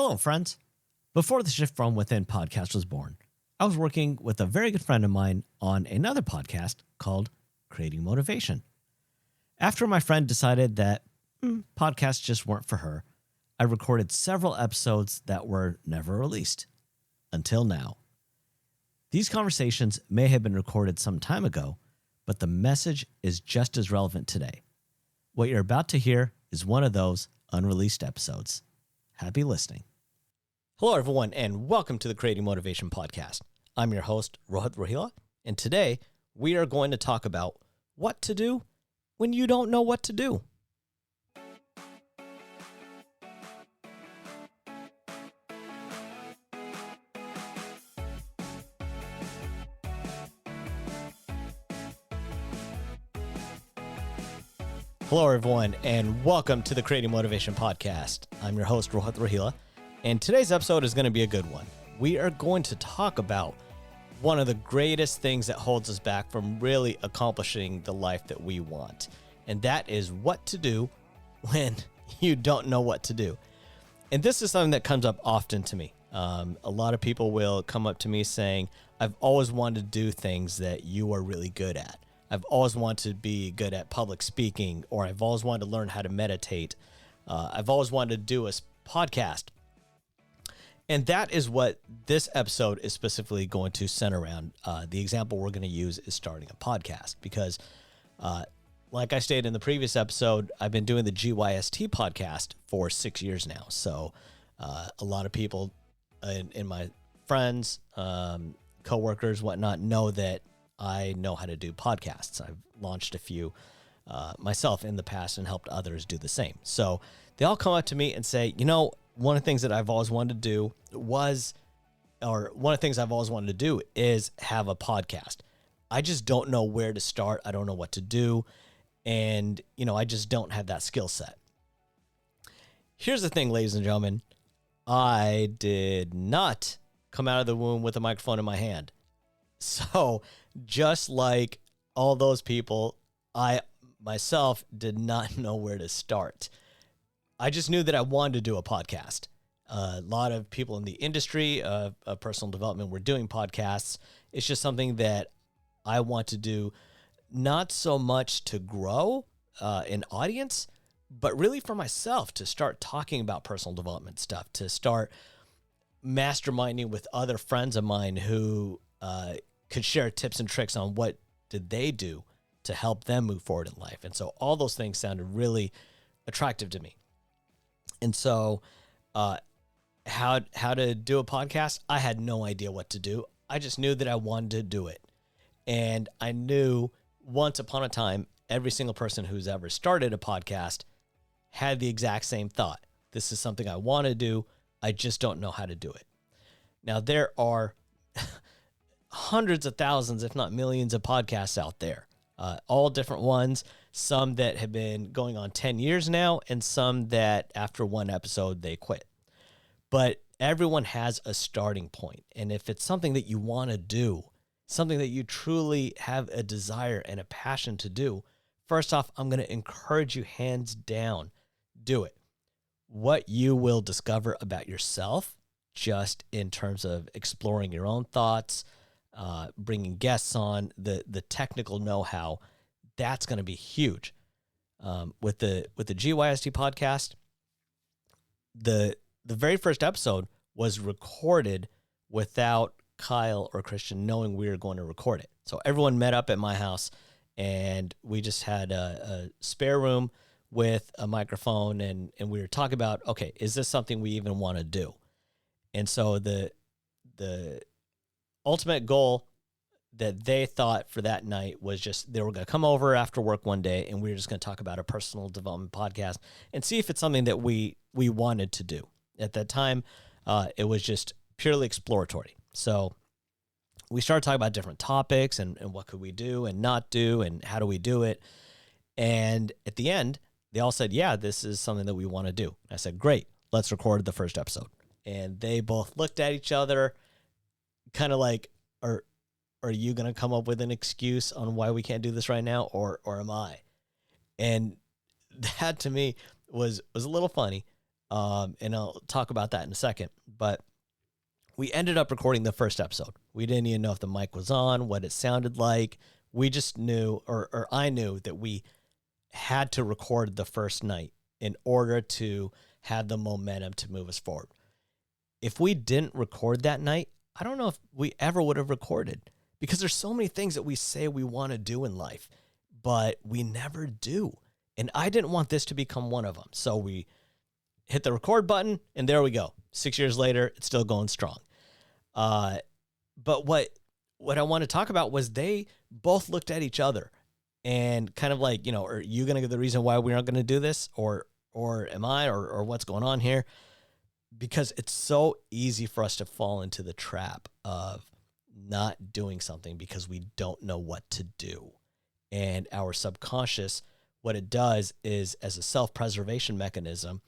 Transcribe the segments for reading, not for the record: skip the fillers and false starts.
Hello, friends. Before the Shift From Within podcast was born, I was working with a very good friend of mine on another podcast called Creating Motivation. After my friend decided that podcasts just weren't for her, I recorded several episodes that were never released until now. These conversations may have been recorded some time ago, but the message is just as relevant today. What you're about to hear is one of those unreleased episodes. Happy listening. Hello, everyone, and welcome to the Creating Motivation podcast. I'm your host, Rohila, and today we are going to talk about what to do when you don't know what to do. Hello, everyone, and welcome to the Creating Motivation podcast. I'm your host, Rohila, and today's episode is going to be a good one. We are going to talk about one of the greatest things that holds us back from really accomplishing the life that we want, and that is what to do when you don't know what to do. And this is something that comes up often to me. A lot of people will come up to me saying, I've always wanted to do things that you are really good at. I've always wanted to be good at public speaking, or I've always wanted to learn how to meditate. I've always wanted to do a podcast. And that is what this episode is specifically going to center around. The example we're going to use is starting a podcast because, like I stated in the previous episode, I've been doing the GYST podcast for 6 years now. So a lot of people in my friends, coworkers, whatnot, know that I know how to do podcasts. I've launched a few myself in the past and helped others do the same. So they all come up to me and say, you know, one of the things that I've always wanted to do is have a podcast. I just don't know where to start. I don't know what to do. And, you know, I just don't have that skill set. Here's the thing, ladies and gentlemen. I did not come out of the womb with a microphone in my hand. So just like all those people, I myself did not know where to start. I just knew that I wanted to do a podcast. A lot of people in the industry of personal development were doing podcasts. It's just something that I want to do, not so much to grow an audience, but really for myself to start talking about personal development stuff, to start masterminding with other friends of mine who could share tips and tricks on what did they do to help them move forward in life. And so all those things sounded really attractive to me. And so how to do a podcast, I had no idea what to do. I just knew that I wanted to do it. And I knew once upon a time, every single person who's ever started a podcast had the exact same thought. This is something I want to do. I just don't know how to do it. Now, there are hundreds of thousands, if not millions of podcasts out there, all different ones, some that have been going on 10 years now, and some that after one episode, they quit. But everyone has a starting point. And if it's something that you want to do, something that you truly have a desire and a passion to do, first off, I'm going to encourage you hands down, do it. What you will discover about yourself, just in terms of exploring your own thoughts, bringing guests on, the technical know-how, that's going to be huge. With the GYST podcast, the very first episode was recorded without Kyle or Christian knowing we were going to record it. So everyone met up at my house, and we just had a spare room with a microphone, and we were talking about, okay, is this something we even want to do? And so the ultimate goal that they thought for that night was just they were going to come over after work one day, and we were just going to talk about a personal development podcast and see if it's something that we wanted to do. At that time, it was just purely exploratory. So we started talking about different topics and what could we do and not do and how do we do it. And at the end, they all said, yeah, this is something that we want to do. And I said, great, let's record the first episode. And they both looked at each other kind of like, are you going to come up with an excuse on why we can't do this right now, or am I? And that to me was a little funny, And I'll talk about that in a second. But we ended up recording the first episode. We didn't even know if the mic was on, what it sounded like. We just knew, or I knew, that we had to record the first night in order to have the momentum to move us forward. If we didn't record that night, I don't know if we ever would have recorded, because there's so many things that we say we want to do in life, but we never do. And I didn't want this to become one of them. So we hit the record button, and there we go. 6 years later, it's still going strong. But what I want to talk about was they both looked at each other and kind of like, are you going to give the reason why we aren't going to do this? Or am I, or what's going on here? Because it's so easy for us to fall into the trap of not doing something because we don't know what to do. And our subconscious, what it does is, as a self-preservation mechanism,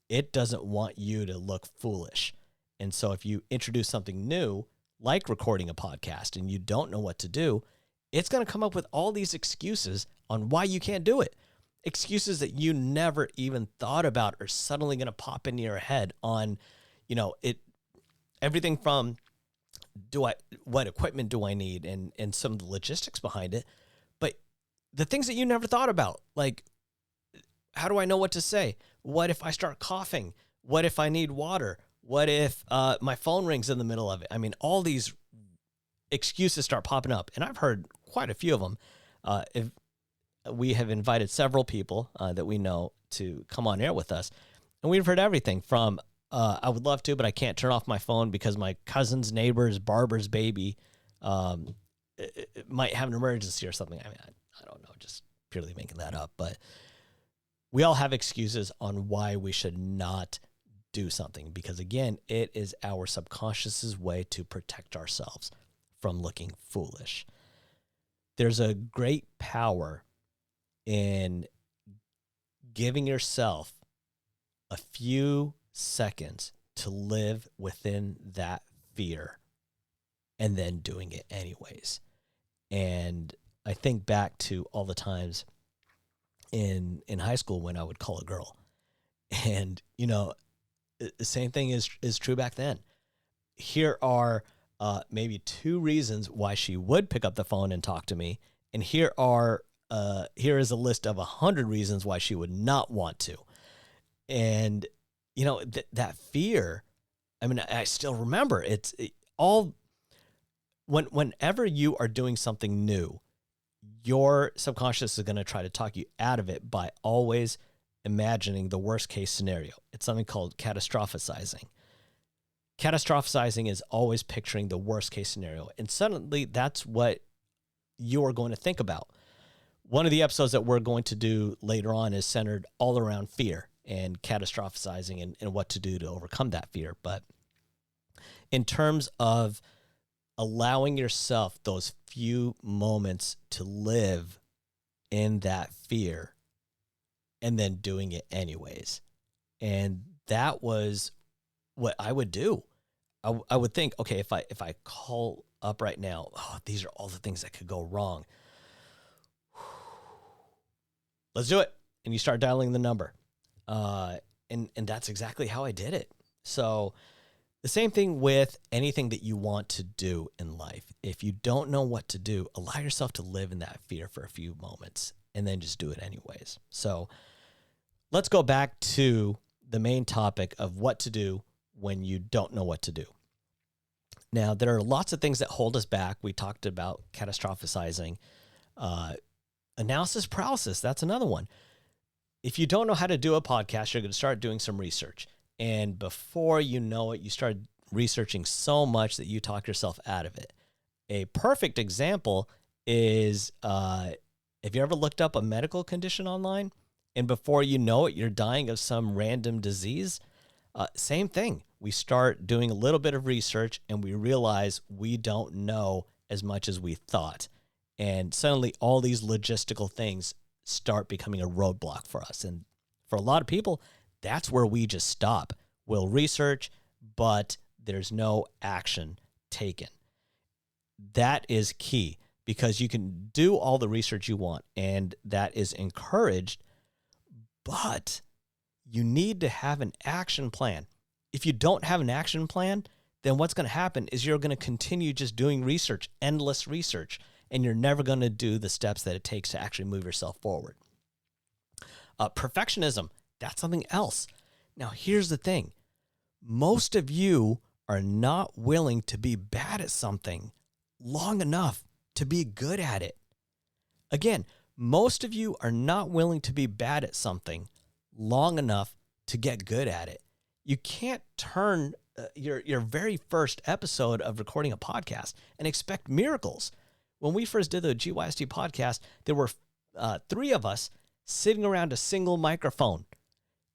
it doesn't want you to look foolish. And so if you introduce something new, like recording a podcast, and you don't know what to do, it's going to come up with all these excuses on why you can't do it. Excuses that you never even thought about are suddenly going to pop into your head on, everything from what equipment do I need, and some of the logistics behind it. But the things that you never thought about, like, how do I know what to say? What if I start coughing? What if I need water? What if my phone rings in the middle of it? I mean, all these excuses start popping up, and I've heard quite a few of them. If we have invited several people that we know to come on air with us, and we've heard everything from, I would love to, but I can't turn off my phone because my cousin's neighbor's barber's baby it might have an emergency or something. I mean, I don't know, just purely making that up. But we all have excuses on why we should not do something, because again, it is our subconscious's way to protect ourselves from looking foolish. There's a great power in giving yourself a few seconds to live within that fear and then doing it anyways. And I think back to all the times in high school when I would call a girl, and the same thing is true back then. Here are maybe 2 reasons why she would pick up the phone and talk to me, and here is a list of 100 reasons why she would not want to. And that fear, I mean, I still remember whenever you are doing something new, your subconscious is going to try to talk you out of it by always imagining the worst case scenario. It's something called catastrophizing. Catastrophizing is always picturing the worst case scenario, and suddenly that's what you're going to think about. One of the episodes that we're going to do later on is centered all around fear and catastrophizing and what to do to overcome that fear. But in terms of allowing yourself those few moments to live in that fear and then doing it anyways. And that was what I would do. I would think, okay, if I call up right now, these are all the things that could go wrong. Let's do it. And you start dialing the number. And that's exactly how I did it. So the same thing with anything that you want to do in life. If you don't know what to do, allow yourself to live in that fear for a few moments and then just do it anyways. So let's go back to the main topic of what to do when you don't know what to do. Now, there are lots of things that hold us back. We talked about catastrophizing. Analysis paralysis, that's another one. If you don't know how to do a podcast, you're going to start doing some research. And before you know it, you start researching so much that you talk yourself out of it. A perfect example is, have you ever looked up a medical condition online and before you know it, you're dying of some random disease? Same thing. We start doing a little bit of research and we realize we don't know as much as we thought. And suddenly all these logistical things start becoming a roadblock for us. And for a lot of people, that's where we just stop. We'll research, but there's no action taken. That is key, because you can do all the research you want, and that is encouraged, but you need to have an action plan. If you don't have an action plan, then what's going to happen is you're going to continue just doing research, endless research, and you're never going to do the steps that it takes to actually move yourself forward. Perfectionism, that's something else. Now, here's the thing. Most of you are not willing to be bad at something long enough to be good at it. Again, most of you are not willing to be bad at something long enough to get good at it. You can't turn your very first episode of recording a podcast and expect miracles. When we first did the GYST podcast, there were 3 of us sitting around a single microphone.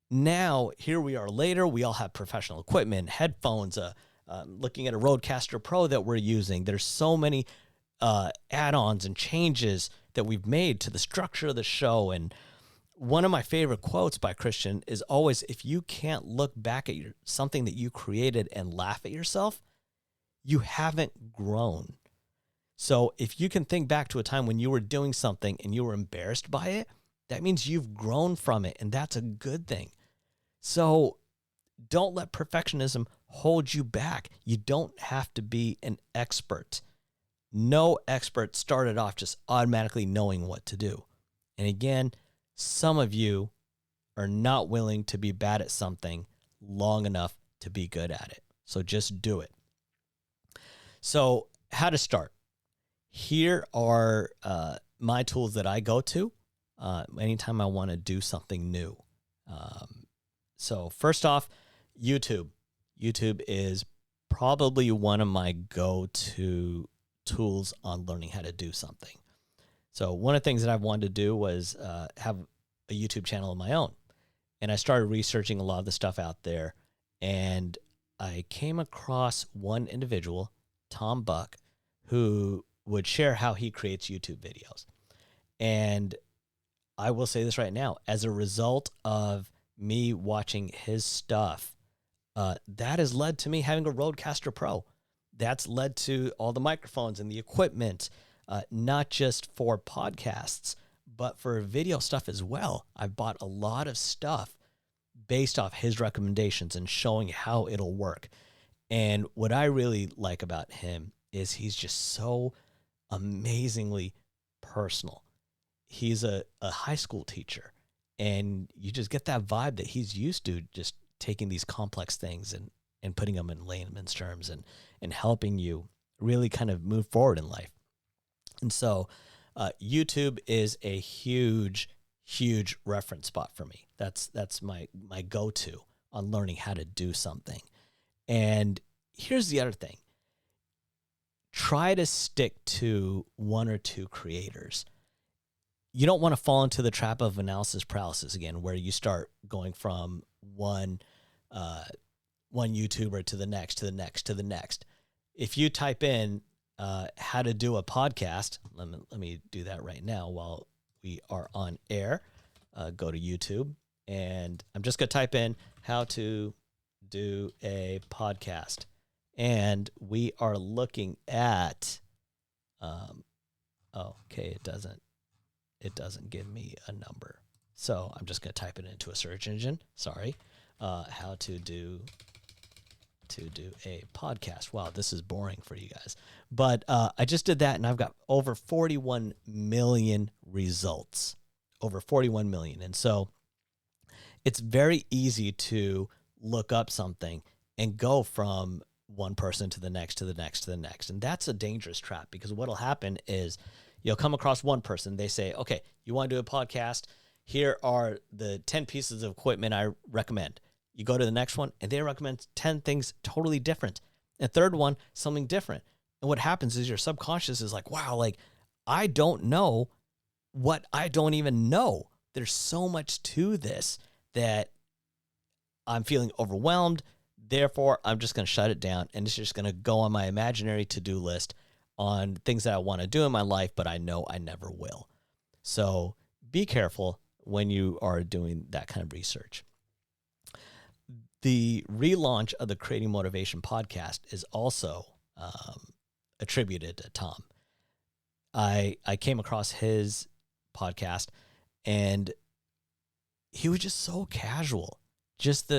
Now, here we are later. We all have professional equipment, headphones, looking at a Rodecaster Pro that we're using. There's so many add-ons and changes that we've made to the structure of the show. And one of my favorite quotes by Christian is always, if you can't look back at something that you created and laugh at yourself, you haven't grown. So if you can think back to a time when you were doing something and you were embarrassed by it, that means you've grown from it, and that's a good thing. So don't let perfectionism hold you back. You don't have to be an expert. No expert started off just automatically knowing what to do. And again, some of you are not willing to be bad at something long enough to be good at it. So just do it. So how to start? Here are my tools that I go to anytime I want to do something new. So first off, YouTube. YouTube is probably one of my go-to tools on learning how to do something. So one of the things that I've wanted to do was have a YouTube channel of my own. And I started researching a lot of the stuff out there. And I came across one individual, Tom Buck, who would share how he creates YouTube videos. And I will say this right now, as a result of me watching his stuff, that has led to me having a Rodecaster Pro. That's led to all the microphones and the equipment, not just for podcasts, but for video stuff as well. I've bought a lot of stuff based off his recommendations and showing how it'll work. And what I really like about him is he's just so amazingly personal. He's a high school teacher, and you just get that vibe that he's used to just taking these complex things and putting them in layman's terms and helping you really kind of move forward in life. And so YouTube is a huge, huge reference spot for me. That's my go-to on learning how to do something. And here's the other thing. Try to stick to 1 or 2 creators. You don't want to fall into the trap of analysis paralysis again, where you start going from one YouTuber to the next, to the next, to the next. If you type in how to do a podcast, let me do that right now while we are on air. Go to YouTube, and I'm just going to type in how to do a podcast. And we are looking at, okay, it doesn't give me a number. So I'm just going to type it into a search engine. Sorry. How to do a podcast. Wow, this is boring for you guys. But I just did that, and I've got over 41 million results. Over 41 million. And so it's very easy to look up something and go from one person to the next, to the next, to the next. And that's a dangerous trap, because what'll happen is you'll come across one person. They say, okay, you want to do a podcast? Here are the 10 pieces of equipment I recommend. You go to the next one, and they recommend 10 things totally different. And third one, something different. And what happens is your subconscious is like, wow, like I don't know what I don't even know. There's so much to this that I'm feeling overwhelmed. Therefore, I'm just going to shut it down, and it's just going to go on my imaginary to-do list on things that I want to do in my life, but I know I never will. So be careful when you are doing that kind of research. The relaunch of the Creating Motivation podcast is also attributed to Tom. I came across his podcast, and he was just so casual. just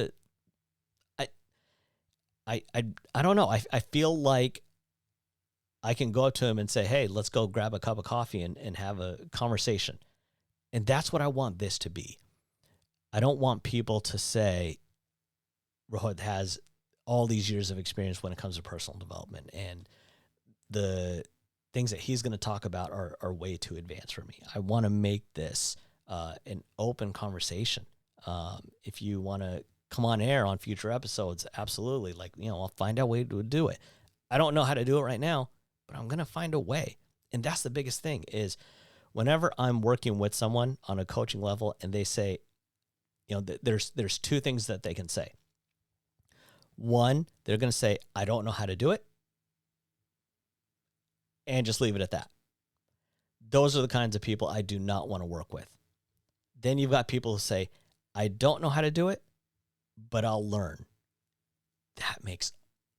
I, I don't know. I feel like I can go up to him and say, hey, let's go grab a cup of coffee and have a conversation. And that's what I want this to be. I don't want people to say, Rohit has all these years of experience when it comes to personal development, and the things that he's going to talk about are way too advanced for me. I want to make this an open conversation. If you want to come on air on future episodes, absolutely. Like, I'll find out a way to do it. I don't know how to do it right now, but I'm going to find a way. And that's the biggest thing is whenever I'm working with someone on a coaching level and they say, there's two things that they can say. One, they're going to say, I don't know how to do it, and just leave it at that. Those are the kinds of people I do not want to work with. Then you've got people who say, I don't know how to do it, but I'll learn. That makes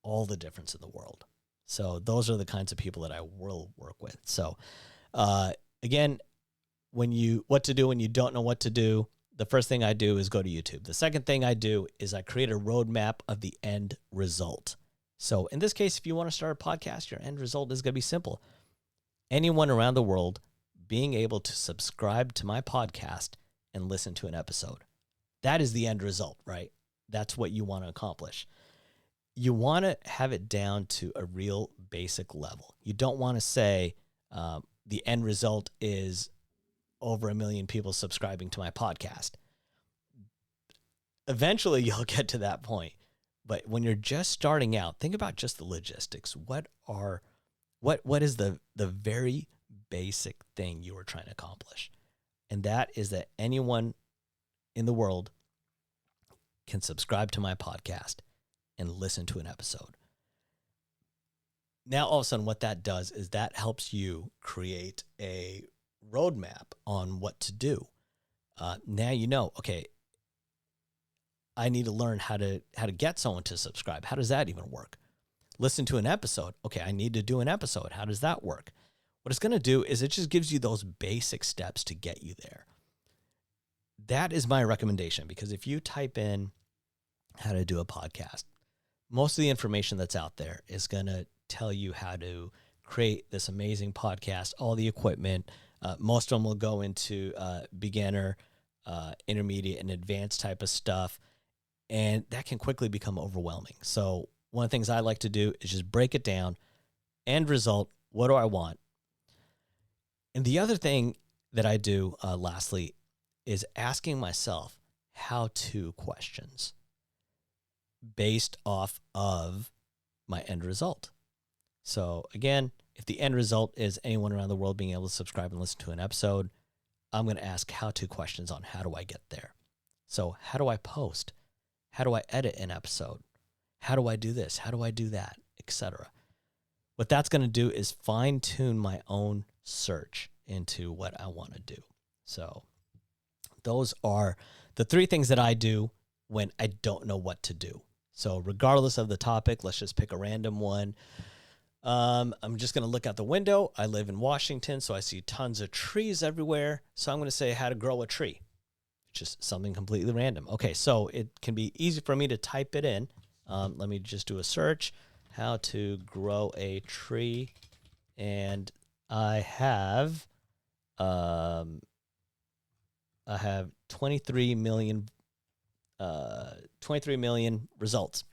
all the difference in the world. So those are the kinds of people that I will work with. So again, what to do when you don't know what to do, the first thing I do is go to YouTube. The second thing I do is I create a roadmap of the end result. So in this case, if you want to start a podcast, your end result is going to be simple. Anyone around the world being able to subscribe to my podcast and listen to an episode. That is the end result, right? That's what you want to accomplish. You want to have it down to a real basic level. You don't want to say the end result is over 1 million people subscribing to my podcast. Eventually, you'll get to that point. But when you're just starting out, think about just the logistics. What is the very basic thing you are trying to accomplish? And that is that anyone in the world can subscribe to my podcast and listen to an episode. Now, all of a sudden, what that does is that helps you create a roadmap on what to do. Now you know, okay, I need to learn how to get someone to subscribe. How does that even work? Listen to an episode. Okay, I need to do an episode. How does that work? What it's going to do is it just gives you those basic steps to get you there. That is my recommendation, because if you type in how to do a podcast, most of the information that's out there is going to tell you how to create this amazing podcast, all the equipment. Most of them will go into beginner, intermediate, and advanced type of stuff. And that can quickly become overwhelming. So one of the things I like to do is just break it down. End result, what do I want? And the other thing that I do, lastly, is asking myself how-to questions based off of my end result. So again, if the end result is anyone around the world being able to subscribe and listen to an episode, I'm going to ask how-to questions on how do I get there. So how do I post? How do I edit an episode? How do I do this? How do I do that? Etc. What that's going to do is fine-tune my own search into what I want to do. So those are the 3 things that I do when I don't know what to do. So regardless of the topic, let's just pick a random one. I'm just going to look out the window. I live in Washington, so I see tons of trees everywhere. So I'm going to say how to grow a tree. Just something completely random. Okay, so it can be easy for me to type it in. Let me just do a search. How to grow a tree. And I have 23 million results.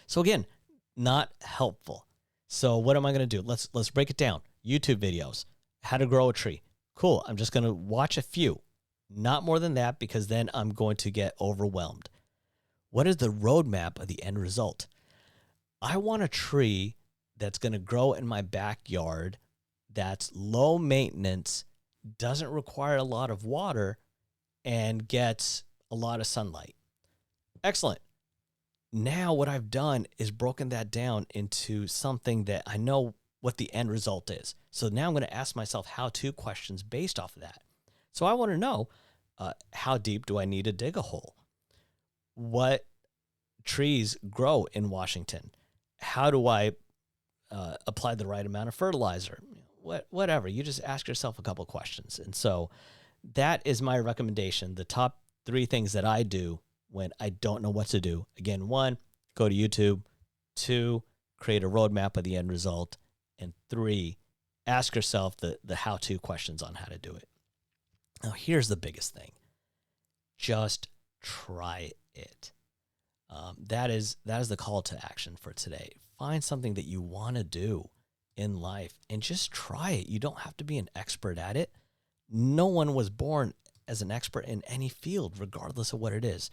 So again, not helpful. So what am I going to do? Let's break it down. YouTube videos, how to grow a tree. Cool. I'm just going to watch a few, not more than that, because then I'm going to get overwhelmed. What is the roadmap of the end result? I want a tree that's going to grow in my backyard, that's low maintenance, doesn't require a lot of water, and gets a lot of sunlight. Excellent. Now what I've done is broken that down into something that I know what the end result is. So now I'm going to ask myself how-to questions based off of that. So I want to know, how deep do I need to dig a hole? What trees grow in Washington? How do I apply the right amount of fertilizer? Whatever. You just ask yourself a couple questions. And so that is my recommendation. The top 3 things that I do when I don't know what to do. Again, 1, go to YouTube. 2, create a roadmap of the end result. And 3, ask yourself the how-to questions on how to do it. Now, here's the biggest thing. Just try it. That is the call to action for today. Find something that you want to do in life and just try it. You don't have to be an expert at it. No one was born as an expert in any field, regardless of what it is.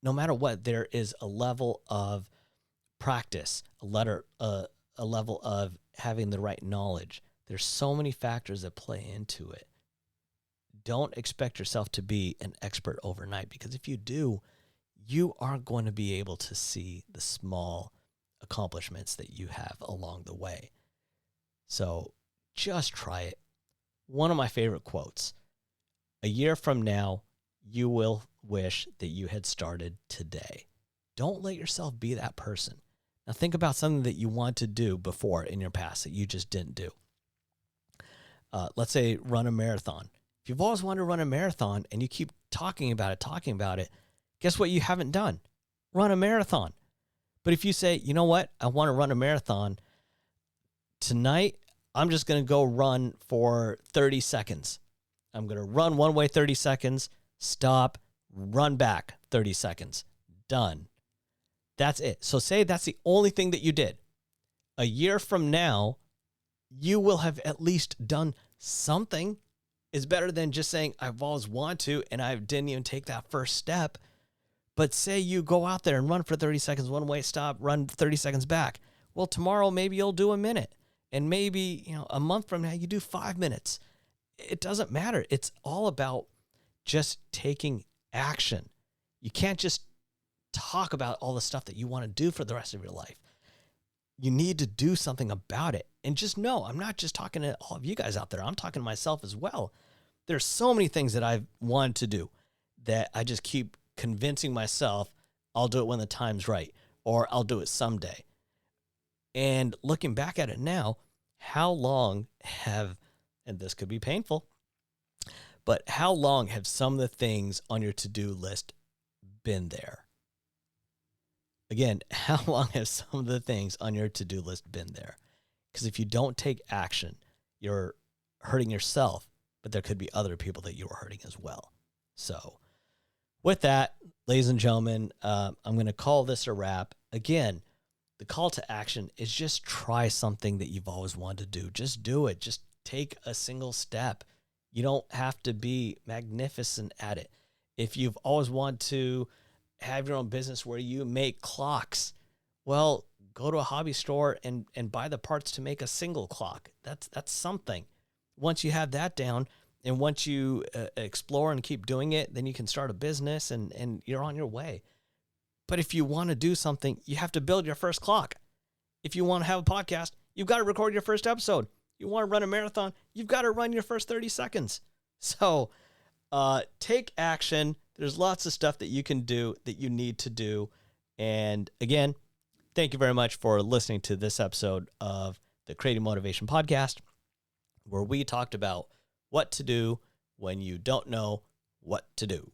No matter what, there is a level of practice, a level of having the right knowledge. There's so many factors that play into it. Don't expect yourself to be an expert overnight, because if you do, you aren't going to be able to see the small accomplishments that you have along the way. So just try it. One of my favorite quotes: a year from now, you will wish that you had started today. Don't let yourself be that person. Now think about something that you want to do before in your past that you just didn't do. Let's say run a marathon. If you've always wanted to run a marathon and you keep talking about it, guess what you haven't done? Run a marathon. But if you say, you know what, I want to run a marathon tonight, I'm just going to go run for 30 seconds. I'm going to run one way 30 seconds, stop, run back 30 seconds. Done. That's it. So say that's the only thing that you did. A year from now, you will have at least done something. It's better than just saying, I've always wanted to, and I didn't even take that first step. But say you go out there and run for 30 seconds one way, stop, run 30 seconds back. Well, tomorrow maybe you'll do a minute. And maybe, a month from now you do 5 minutes. It doesn't matter. It's all about just taking action. You can't just talk about all the stuff that you want to do for the rest of your life. You need to do something about it. And just know, I'm not just talking to all of you guys out there. I'm talking to myself as well. There's so many things that I've wanted to do that I just keep convincing myself I'll do it when the time's right, or I'll do it someday. And looking back at it now, how long have, and this could be painful, but how long have some of the things on your to-do list been there? Again, how long have some of the things on your to-do list been there? Because if you don't take action, you're hurting yourself, but there could be other people that you are hurting as well. So with that, ladies and gentlemen, I'm going to call this a wrap. Again, the call to action is just try something that you've always wanted to do. Just do it. Just take a single step. You don't have to be magnificent at it. If you've always wanted to have your own business where you make clocks, well, go to a hobby store and buy the parts to make a single clock. That's something. Once you have that down, and once you explore and keep doing it, then you can start a business and you're on your way. But if you want to do something, you have to build your first clock. If you want to have a podcast, you've got to record your first episode. You want to run a marathon, you've got to run your first 30 seconds. So take action. There's lots of stuff that you can do that you need to do. And again, thank you very much for listening to this episode of the Creating Motivation Podcast, where we talked about what to do when you don't know what to do.